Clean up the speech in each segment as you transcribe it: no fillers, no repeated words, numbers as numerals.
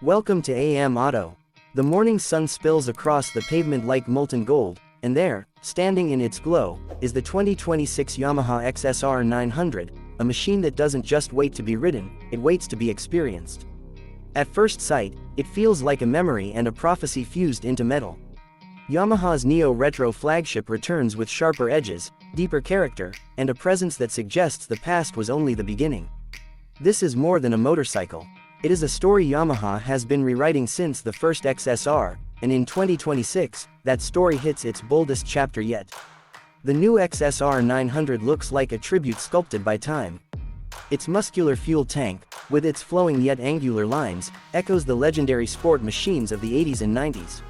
Welcome to AM Auto. The morning sun spills across the pavement like molten gold, and there, standing in its glow, is the 2026 Yamaha XSR900, a machine that doesn't just wait to be ridden, it waits to be experienced. At first sight, it feels like a memory and a prophecy fused into metal. Yamaha's neo-retro flagship returns with sharper edges, deeper character, and a presence that suggests the past was only the beginning. This is more than a motorcycle. It is a story Yamaha has been rewriting since the first XSR, and in 2026, that story hits its boldest chapter yet. The new XSR900 looks like a tribute sculpted by time. Its muscular fuel tank, with its flowing yet angular lines, echoes the legendary sport machines of the 80s and 90s.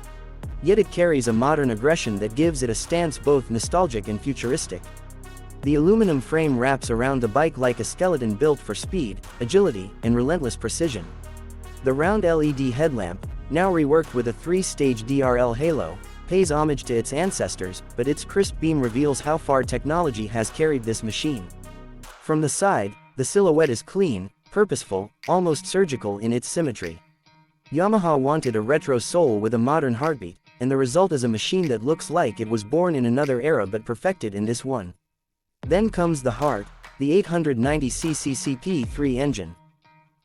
Yet it carries a modern aggression that gives it a stance both nostalgic and futuristic. The aluminum frame wraps around the bike like a skeleton built for speed, agility, and relentless precision. The round LED headlamp, now reworked with a 3-stage DRL halo, pays homage to its ancestors, but its crisp beam reveals how far technology has carried this machine. From the side, the silhouette is clean, purposeful, almost surgical in its symmetry. Yamaha wanted a retro soul with a modern heartbeat, and the result is a machine that looks like it was born in another era but perfected in this one. Then comes the heart, the 890cc CP3 engine.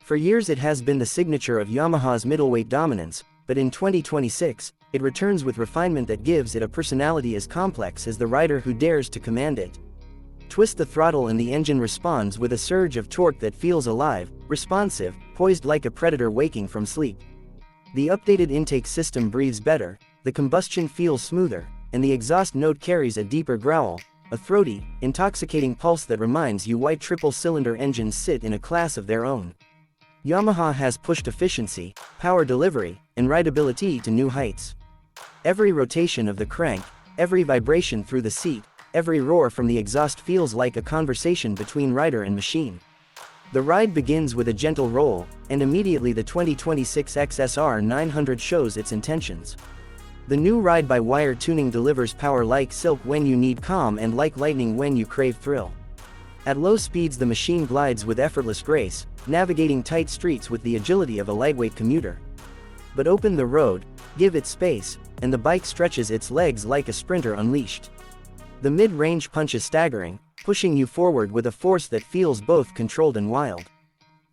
For years it has been the signature of Yamaha's middleweight dominance, but in 2026, it returns with refinement that gives it a personality as complex as the rider who dares to command it. Twist the throttle and the engine responds with a surge of torque that feels alive, responsive, poised like a predator waking from sleep. The updated intake system breathes better, the combustion feels smoother, and the exhaust note carries a deeper growl, a throaty, intoxicating pulse that reminds you why triple-cylinder engines sit in a class of their own. Yamaha has pushed efficiency, power delivery, and rideability to new heights. Every rotation of the crank, every vibration through the seat, every roar from the exhaust feels like a conversation between rider and machine. The ride begins with a gentle roll, and immediately the 2026 XSR900 shows its intentions. The new ride-by-wire tuning delivers power like silk when you need calm and like lightning when you crave thrill. At low speeds the machine glides with effortless grace, navigating tight streets with the agility of a lightweight commuter. But open the road, give it space, and the bike stretches its legs like a sprinter unleashed. The mid-range punch is staggering, pushing you forward with a force that feels both controlled and wild.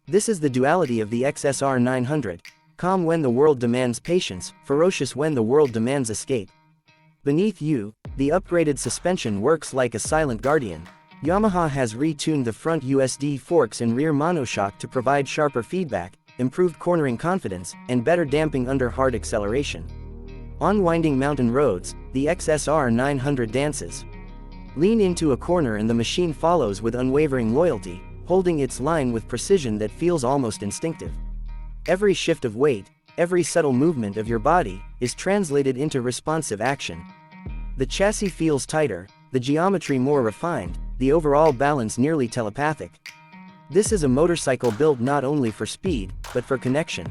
This is the duality of the XSR900. Calm when the world demands patience, ferocious when the world demands escape. Beneath you, the upgraded suspension works like a silent guardian. Yamaha has retuned the front USD forks and rear monoshock to provide sharper feedback, improved cornering confidence, and better damping under hard acceleration. On winding mountain roads, the XSR900 dances. Lean into a corner and the machine follows with unwavering loyalty, holding its line with precision that feels almost instinctive. Every shift of weight, every subtle movement of your body, is translated into responsive action. The chassis feels tighter, the geometry more refined, the overall balance nearly telepathic. This is a motorcycle built not only for speed, but for connection.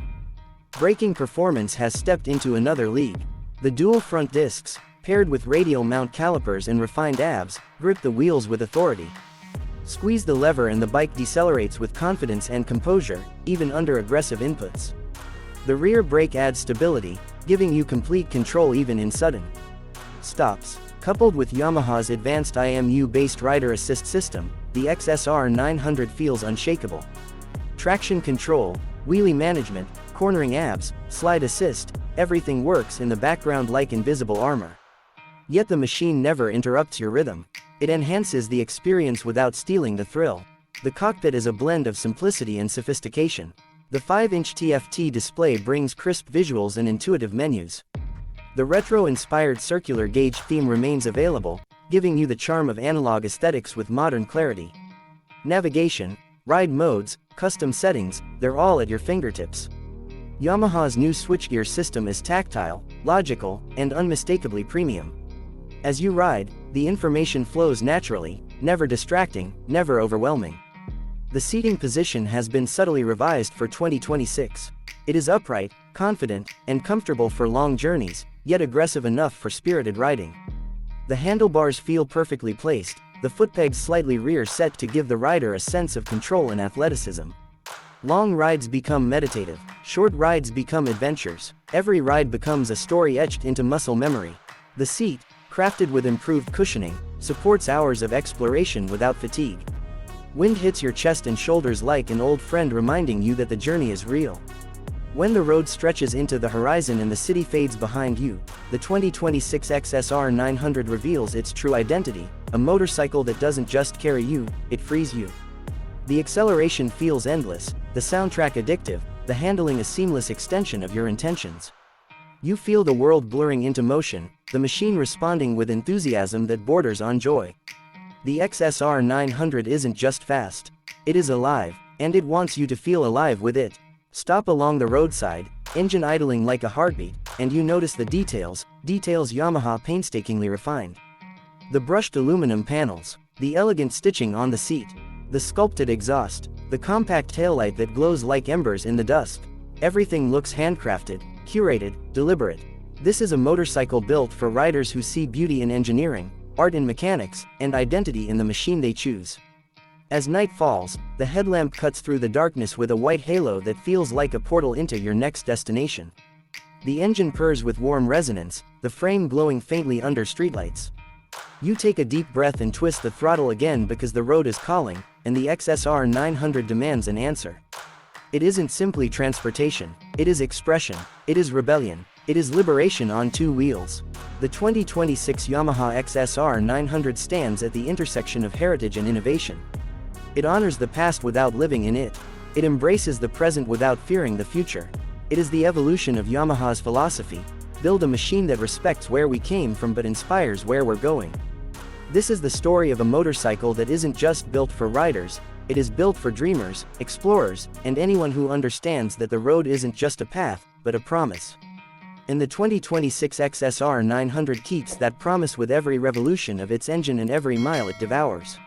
Braking performance has stepped into another league. The dual front discs, paired with radial mount calipers and refined ABS, grip the wheels with authority. Squeeze the lever and the bike decelerates with confidence and composure, even under aggressive inputs. The rear brake adds stability, giving you complete control even in sudden stops. Coupled with Yamaha's advanced IMU-based rider assist system, the XSR900 feels unshakable. Traction control, wheelie management, cornering ABS, slide assist, everything works in the background like invisible armor. Yet the machine never interrupts your rhythm. It enhances the experience without stealing the thrill. The cockpit is a blend of simplicity and sophistication. The 5-inch TFT display brings crisp visuals and intuitive menus. The retro-inspired circular gauge theme remains available, giving you the charm of analog aesthetics with modern clarity. Navigation, ride modes, custom settings, they're all at your fingertips. Yamaha's new switchgear system is tactile, logical, and unmistakably premium. As you ride, the information flows naturally, never distracting, never overwhelming. The seating position has been subtly revised for 2026. It is upright, confident, and comfortable for long journeys, yet aggressive enough for spirited riding. The handlebars feel perfectly placed, the footpegs slightly rear set to give the rider a sense of control and athleticism. Long rides become meditative, Short rides become adventures. Every ride becomes a story etched into muscle memory. The seat, crafted with improved cushioning, supports hours of exploration without fatigue. Wind hits your chest and shoulders like an old friend reminding you that the journey is real. When the road stretches into the horizon and the city fades behind you, the 2026 XSR900 reveals its true identity, a motorcycle that doesn't just carry you, it frees you. The acceleration feels endless, the soundtrack addictive, the handling a seamless extension of your intentions. You feel the world blurring into motion, the machine responding with enthusiasm that borders on joy. The XSR900 isn't just fast. It is alive, and it wants you to feel alive with it. Stop along the roadside, engine idling like a heartbeat, and you notice the details Yamaha painstakingly refined. The brushed aluminum panels, the elegant stitching on the seat, the sculpted exhaust, the compact taillight that glows like embers in the dusk. Everything looks handcrafted, curated, deliberate. This is a motorcycle built for riders who see beauty in engineering, art in mechanics, and identity in the machine they choose. As night falls, the headlamp cuts through the darkness with a white halo that feels like a portal into your next destination. The engine purrs with warm resonance, the frame glowing faintly under streetlights. You take a deep breath and twist the throttle again because the road is calling, and the XSR900 demands an answer. It isn't simply transportation, it is expression, it is rebellion, it is liberation on two wheels. The 2026 Yamaha XSR900 stands at the intersection of heritage and innovation. It honors the past without living in it. It embraces the present without fearing the future. It is the evolution of Yamaha's philosophy: build a machine that respects where we came from but inspires where we're going. This is the story of a motorcycle that isn't just built for riders, it is built for dreamers, explorers, and anyone who understands that the road isn't just a path, but a promise. And the 2026 XSR900 keeps that promise with every revolution of its engine and every mile it devours.